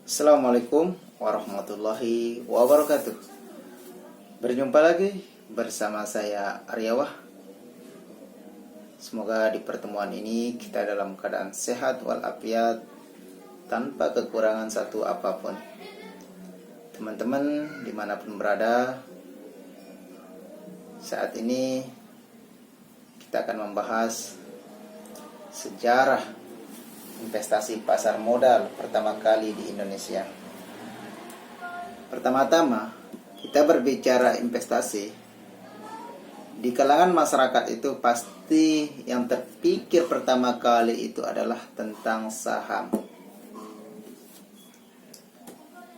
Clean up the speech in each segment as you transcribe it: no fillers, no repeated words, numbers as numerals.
Assalamualaikum warahmatullahi wabarakatuh. Berjumpa lagi bersama saya Aryawah. Semoga di pertemuan ini kita dalam keadaan sehat walafiat tanpa kekurangan satu apapun. Teman-teman dimanapun berada, saat ini kita akan membahas sejarah investasi pasar modal pertama kali di Indonesia. Pertama-tama, kita berbicara investasi. Di kalangan masyarakat itu pasti yang terpikir pertama kali itu adalah tentang saham.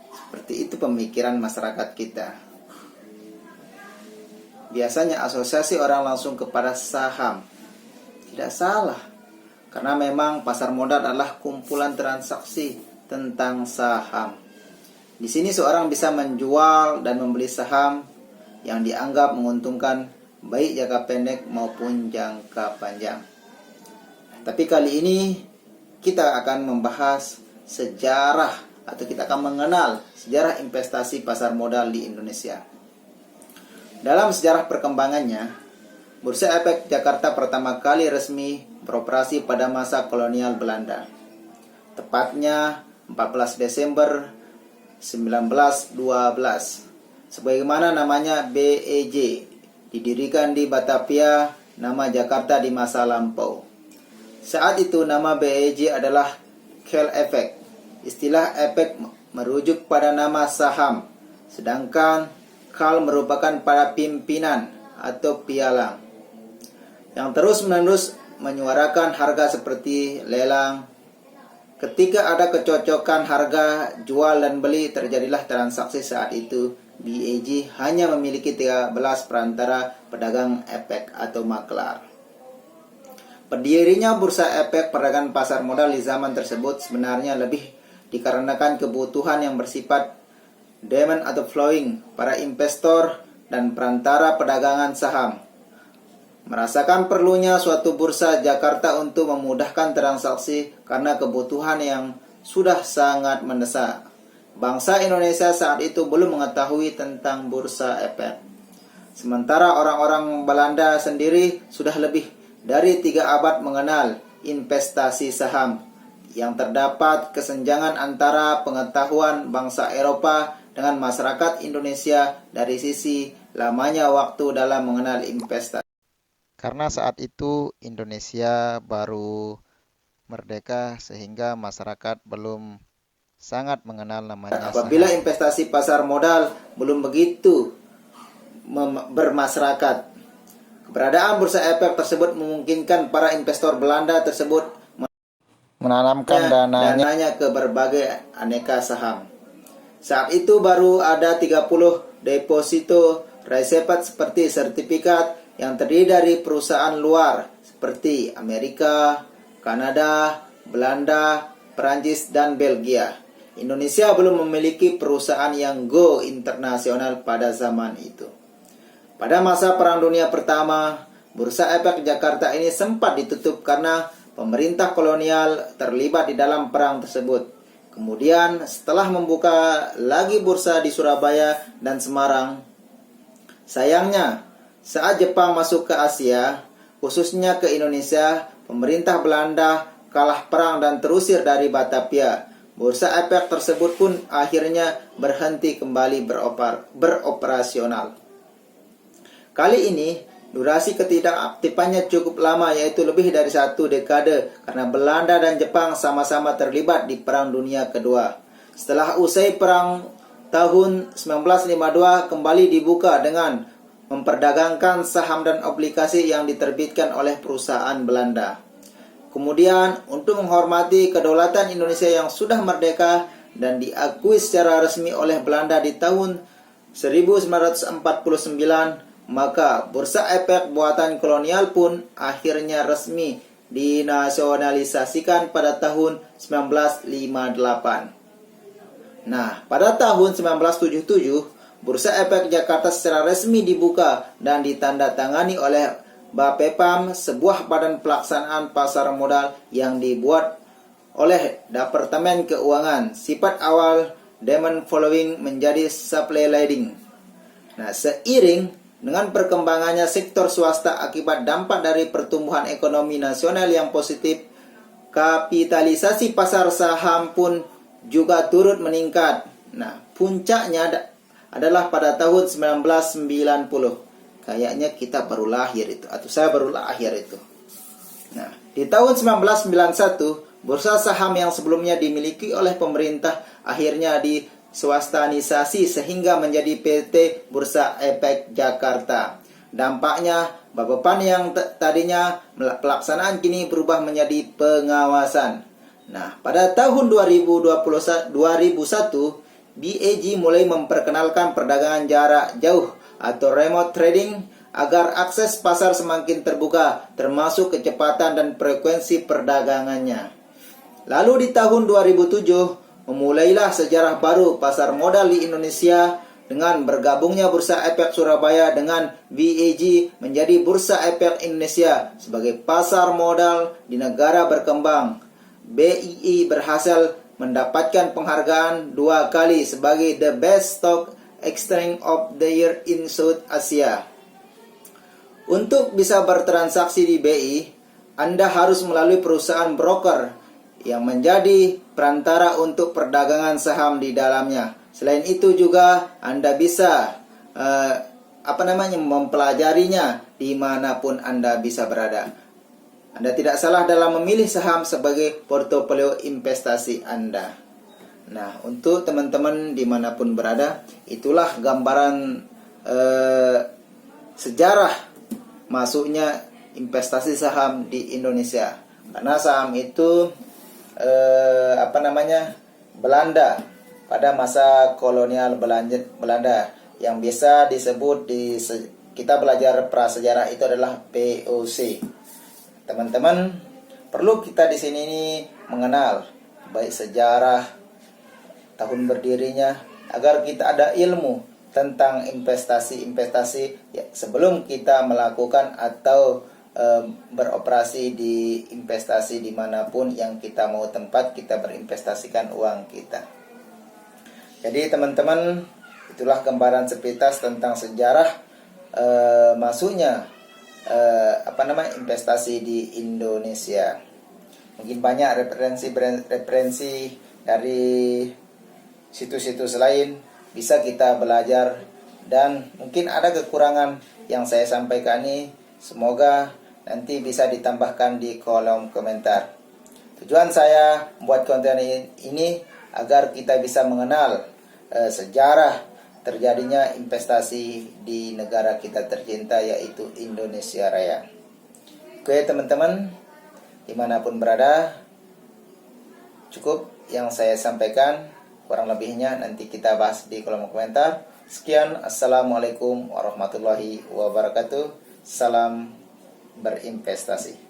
Seperti itu pemikiran masyarakat kita. Biasanya asosiasi orang langsung kepada saham. Tidak salah. Karena memang pasar modal adalah kumpulan transaksi tentang saham. Di sini seorang bisa menjual dan membeli saham yang dianggap menguntungkan baik jangka pendek maupun jangka panjang. Tapi kali ini kita akan membahas sejarah atau kita akan mengenal sejarah investasi pasar modal di Indonesia. Dalam sejarah perkembangannya, Bursa Efek Jakarta pertama kali resmi beroperasi pada masa kolonial Belanda. Tepatnya 14 Desember 1912. Sebagaimana namanya BEJ, didirikan di Batavia, nama Jakarta di masa lampau. Saat itu nama BEJ adalah Kel Efek. Istilah efek merujuk pada nama saham, sedangkan Kal merupakan para pimpinan atau pialang yang terus-menerus menyuarakan harga seperti lelang. Ketika ada kecocokan harga jual dan beli, terjadilah transaksi. Saat itu BEJ hanya memiliki 13 perantara pedagang efek atau maklar. Berdirinya bursa efek perdagangan pasar modal di zaman tersebut sebenarnya lebih dikarenakan kebutuhan yang bersifat demand atau flowing para investor dan perantara perdagangan saham. Merasakan perlunya suatu bursa Jakarta untuk memudahkan transaksi karena kebutuhan yang sudah sangat mendesak. Bangsa Indonesia saat itu belum mengetahui tentang bursa efek. Sementara orang-orang Belanda sendiri sudah lebih dari 3 abad mengenal investasi saham. Yang terdapat kesenjangan antara pengetahuan bangsa Eropa dengan masyarakat Indonesia dari sisi lamanya waktu dalam mengenal investasi. Karena saat itu Indonesia baru merdeka sehingga masyarakat belum sangat mengenal namanya saham. Apabila investasi pasar modal belum begitu bermasyarakat, keberadaan bursa efek tersebut memungkinkan para investor Belanda tersebut menanamkan dananya ke berbagai aneka saham. Saat itu baru ada 30 deposito received seperti sertifikat yang terdiri dari perusahaan luar seperti Amerika, Kanada, Belanda, Perancis, dan Belgia. Indonesia belum memiliki perusahaan yang go internasional pada zaman itu. Pada masa Perang Dunia Pertama, Bursa Efek Jakarta ini sempat ditutup karena pemerintah kolonial terlibat di dalam perang tersebut. Kemudian setelah membuka lagi bursa di Surabaya dan Semarang, sayangnya saat Jepang masuk ke Asia, khususnya ke Indonesia, pemerintah Belanda kalah perang dan terusir dari Batavia. Bursa efek tersebut pun akhirnya berhenti kembali beroperasional. Kali ini, durasi ketidakaktifannya cukup lama, yaitu lebih dari 1 dekade, karena Belanda dan Jepang sama-sama terlibat di Perang Dunia Kedua. Setelah usai perang tahun 1952 kembali dibuka dengan memperdagangkan saham dan obligasi yang diterbitkan oleh perusahaan Belanda. Kemudian, untuk menghormati kedaulatan Indonesia yang sudah merdeka dan diakui secara resmi oleh Belanda di tahun 1949, maka bursa efek buatan kolonial pun akhirnya resmi dinasionalisasikan pada tahun 1958. Nah, pada tahun 1977, Bursa Efek Jakarta secara resmi dibuka dan ditandatangani oleh Bapepam, sebuah badan pelaksanaan pasar modal yang dibuat oleh Departemen Keuangan. Sifat awal demand following menjadi supply leading. Nah, seiring dengan perkembangannya sektor swasta akibat dampak dari pertumbuhan ekonomi nasional yang positif, kapitalisasi pasar saham pun juga turut meningkat. Nah, puncaknya adalah pada tahun 1990. Kayaknya kita baru lahir itu, atau saya baru lahir itu. Nah, di tahun 1991, bursa saham yang sebelumnya dimiliki oleh pemerintah akhirnya diswastanisasi sehingga menjadi PT Bursa Efek Jakarta. Dampaknya, Bapepam yang tadinya pelaksanaan kini berubah menjadi pengawasan. Nah, pada tahun 2001, BAG mulai memperkenalkan perdagangan jarak jauh atau remote trading agar akses pasar semakin terbuka, termasuk kecepatan dan frekuensi perdagangannya. Lalu di tahun 2007, memulailah sejarah baru pasar modal di Indonesia dengan bergabungnya Bursa Efek Surabaya dengan BAG menjadi Bursa Efek Indonesia sebagai pasar modal di negara berkembang. BII berhasil mendapatkan penghargaan 2 kali sebagai The Best Stock Exchange of the Year in South Asia. Untuk bisa bertransaksi di BI, Anda harus melalui perusahaan broker yang menjadi perantara untuk perdagangan saham di dalamnya. Selain itu juga Anda bisa mempelajarinya dimanapun Anda bisa berada. Anda tidak salah dalam memilih saham sebagai portofolio investasi Anda. Nah, untuk teman-teman dimanapun berada, itulah gambaran sejarah masuknya investasi saham di Indonesia. Karena saham itu Belanda pada masa kolonial Belanda yang biasa disebut kita belajar prasejarah itu adalah POC. Teman-teman, perlu kita di sini mengenal baik sejarah, tahun berdirinya, agar kita ada ilmu tentang investasi ya, sebelum kita melakukan atau beroperasi di investasi dimanapun yang kita mau tempat kita berinvestasikan uang kita. Jadi teman-teman, itulah gambaran sepintas tentang sejarah masuknya investasi di Indonesia. Mungkin banyak referensi dari situs-situs lain bisa kita belajar, dan mungkin ada kekurangan yang saya sampaikan ini, semoga nanti bisa ditambahkan di kolom komentar. Tujuan saya membuat konten ini agar kita bisa mengenal sejarah terjadinya investasi di negara kita tercinta, yaitu Indonesia Raya. Oke teman-teman, dimanapun berada, cukup yang saya sampaikan. Kurang lebihnya nanti kita bahas di kolom komentar. Sekian, assalamualaikum warahmatullahi wabarakatuh. Salam berinvestasi.